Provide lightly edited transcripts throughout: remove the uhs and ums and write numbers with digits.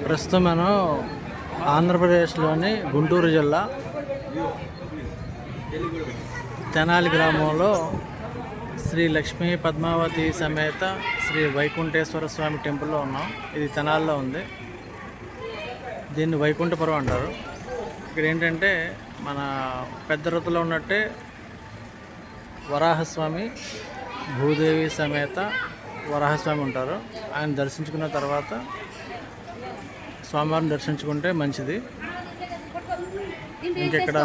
ప్రస్తుతం మనం ఆంధ్రప్రదేశ్లోని గుంటూరు జిల్లా తెనాలి గ్రామంలో శ్రీ లక్ష్మీ పద్మావతి సమేత శ్రీ వైకుంఠేశ్వర స్వామి టెంపుల్లో ఉన్నాం. ఇది తెనాలిలో ఉంది. దీన్ని వైకుంఠపురం అంటారు. ఇక్కడ ఏంటంటే మన పెద్ద రథంలో ఉన్నట్టే వరాహస్వామి, భూదేవి సమేత వరాహస్వామి ఉంటారు. ఆయన దర్శించుకున్న తర్వాత స్వామివారిని దర్శించుకుంటే మంచిది. ఇంకెక్కడ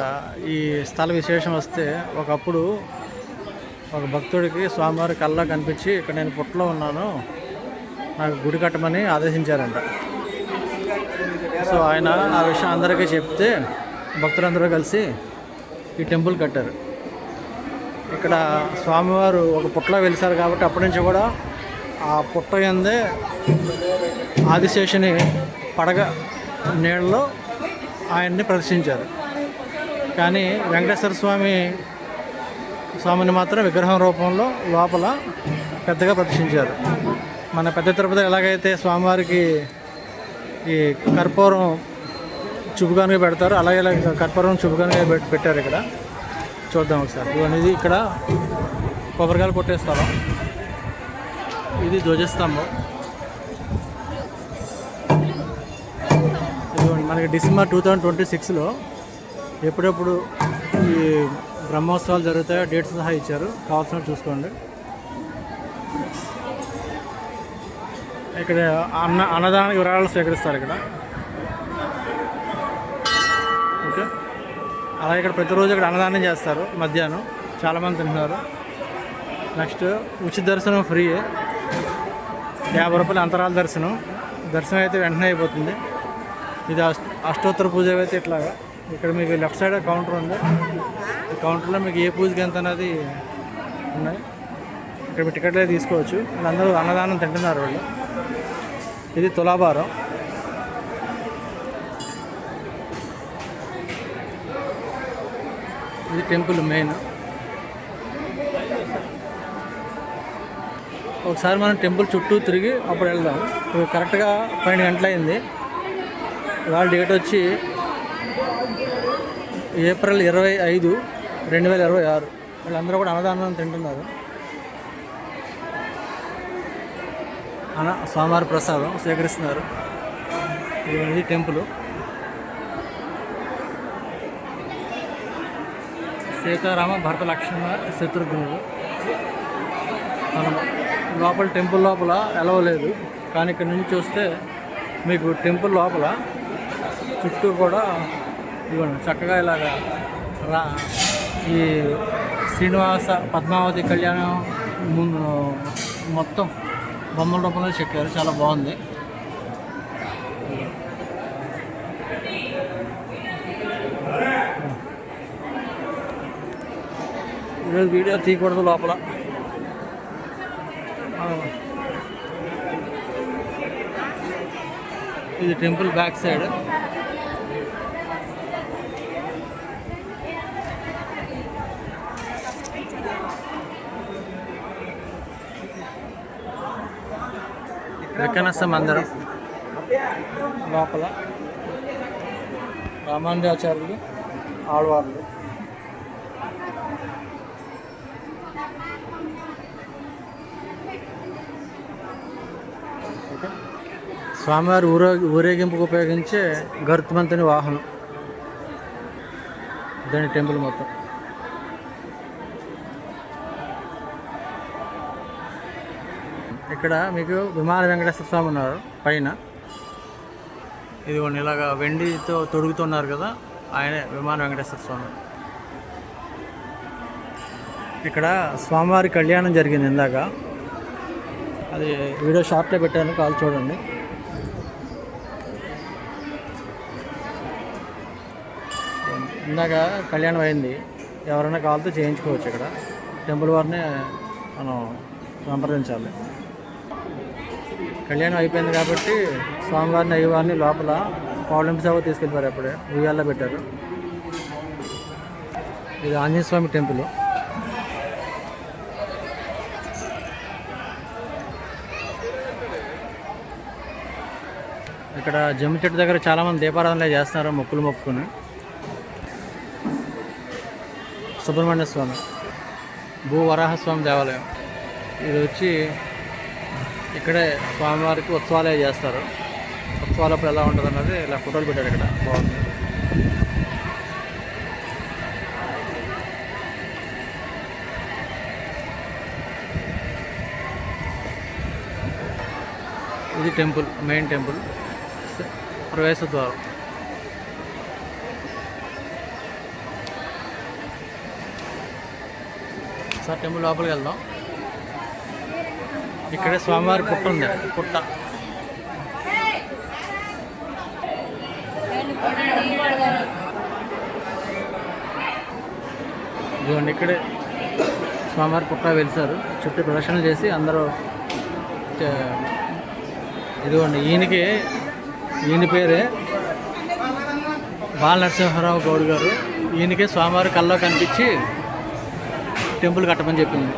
ఈ స్థల విశేషం వస్తే, ఒకప్పుడు ఒక భక్తుడికి స్వామివారి కళ్ళ కనిపించి ఇక్కడ నేను పుట్టలో ఉన్నాను, నాకు గుడి కట్టమని ఆదేశించారంట. సో ఆయన ఆ విషయం అందరికీ చెప్తే భక్తులందరూ కలిసి ఈ టెంపుల్ కట్టారు. ఇక్కడ స్వామివారు ఒక పుట్టలో వెలిసారు కాబట్టి అప్పటి నుంచి కూడా ఆ పుట్ట యందే ఆదిశేషుని పడగ నీళ్ళలో ఆయన్ని ప్రదర్శించారు. కానీ వెంకటేశ్వర స్వామిని మాత్రం విగ్రహం రూపంలో లోపల పెద్దగా ప్రదర్శించారు. మన పెద్ద తిరుపతి ఎలాగైతే స్వామివారికి ఈ కర్పూరం చుబుకానుగా పెడతారు, అలాగే కర్పూరం చుబుకానుగా పెట్టారు. ఇక్కడ చూద్దాం ఒకసారి. ఇది ఇక్కడ కొబ్బరికాయలు కొట్టే స్థలం. ఇది ధ్వజస్తంభం. ఇదిగోండి, మనకి డిసెంబర్ 2026లో ఎప్పుడెప్పుడు ఈ బ్రహ్మోత్సవాలు జరుగుతాయో డేట్స్ సహా ఇచ్చారు. కావాల్సిన చూసుకోండి. ఇక్కడ అన్నదానానికి విరాళాలు స్వీకరిస్తారు ఇక్కడ. ఓకే, అలాగే ఇక్కడ ప్రతిరోజు ఇక్కడ అన్నదానం చేస్తారు. మధ్యాహ్నం చాలామంది తింటున్నారు. నెక్స్ట్ ఉచిత దర్శనం ఫ్రీ, 50 రూపాయలు అంతరాల దర్శనం. దర్శనం అయితే వెంటనే అయిపోతుంది. ఇది అష్టోత్తర పూజ అయితే ఇట్లాగా. ఇక్కడ మీకు లెఫ్ట్ సైడ్ కౌంటర్ ఉంది. ఈ కౌంటర్లో మీకు ఏ పూజకి ఎంత అనేది ఉన్నాయి. ఇక్కడ మీ టికెట్లే తీసుకోవచ్చు. వీళ్ళందరూ అన్నదానం తింటున్నారు వాళ్ళు. ఇది తులాభారం. ఇది టెంపుల్ మెయిన్. ఒకసారి మనం టెంపుల్ చుట్టూ తిరిగి అప్పుడు వెళ్దాం. ఇప్పుడు కరెక్ట్గా 12 గంటలు అయింది. ఇవాళ డేట్ వచ్చి ఏప్రిల్ 25, 2026. వీళ్ళందరూ కూడా అన్నదానం తింటున్నారు. స్వామివారి ప్రసాదం స్వీకరిస్తున్నారు. ఇది టెంపుల్. సీతారామ భరత లక్ష్మణ శత్రుఘ్నుడు. మనం లోపల టెంపుల్ లోపల ఎలవలేదు, కానీ ఇక్కడ నుంచి చూస్తే మీకు టెంపుల్ లోపల చుట్టూ కూడా ఇవ్వండి చక్కగా ఇలాగా ఈ శ్రీనివాస పద్మావతి కళ్యాణం ముందు మొత్తం బొమ్మల రూపంలో చెక్కారు. చాలా బాగుంది. ఈరోజు వీడియో తీయకూడదు లోపల. ఇది టెంపుల్ బ్యాక్ సైడ్. వికనస మందిరం లోపల రామానుజాచార్యులు ఆళ్వార్లు. స్వామివారి ఊరేగింపుకు ఉపయోగించే గరుత్మంతుని వాహనం. దాని టెంపుల్ మొత్తం. ఇక్కడ మీకు విమాన వెంకటేశ్వర స్వామి ఉన్నారు పైన. ఇదిగోండి ఇలాగా వెండితో తొడుగుతున్నారు కదా, ఆయనే విమాన వెంకటేశ్వర స్వామి. ఇక్కడ స్వామివారి కళ్యాణం జరిగింది ఇందాక. అది వీడియో షార్ట్లో పెట్టాను, కాల్ చూడండి. ఇందాక కళ్యాణం అయింది. ఎవరైనా కాల్తో చేయించుకోవచ్చు. ఇక్కడ టెంపుల్ వారిని మనం సంప్రదించాలి. కళ్యాణం అయిపోయింది కాబట్టి స్వామివారిని అయ్యవారిని లోపల పౌర్ణమి సభ తీసుకెళ్ళిపోయారు. అప్పుడే ఉయ్యాల్లో పెట్టారు. ఇది ఆంజనేయ స్వామి టెంపుల్. ఇక్కడ జమ్మి చెట్టు దగ్గర చాలామంది దీపారాధనలే చేస్తున్నారు మొక్కులు మొక్కుని. సుబ్రహ్మణ్య స్వామి, భూవరాహస్వామి దేవాలయం. ఇది వచ్చి ఇక్కడే స్వామివారికి ఉత్సవాలే చేస్తారు. ఉత్సవాలప్పుడు ఎలా ఉంటుంది అన్నది ఇలా ఫోటోలు పెట్టారు ఇక్కడ. బాగుంది. ఇది టెంపుల్, మెయిన్ టెంపుల్ ప్రవేశ ద్వారం. సార్ టెంపుల్ లోపలికి వెళ్దాం. ఇక్కడే స్వామివారి పుట్ట ఉంది. పుట్ట ఇదిగోండి, ఇక్కడే స్వామివారి పుట్ట వెలిసారు. చుట్టూ ప్రదర్శనలు చేసి అందరూ. ఇదిగోండి, ఈయన పేరే బాల నరసింహారావు గౌడ్ గారు. ఈయనకే స్వామివారి కల్లో కనిపించి టెంపుల్ కట్టమని చెప్పింది.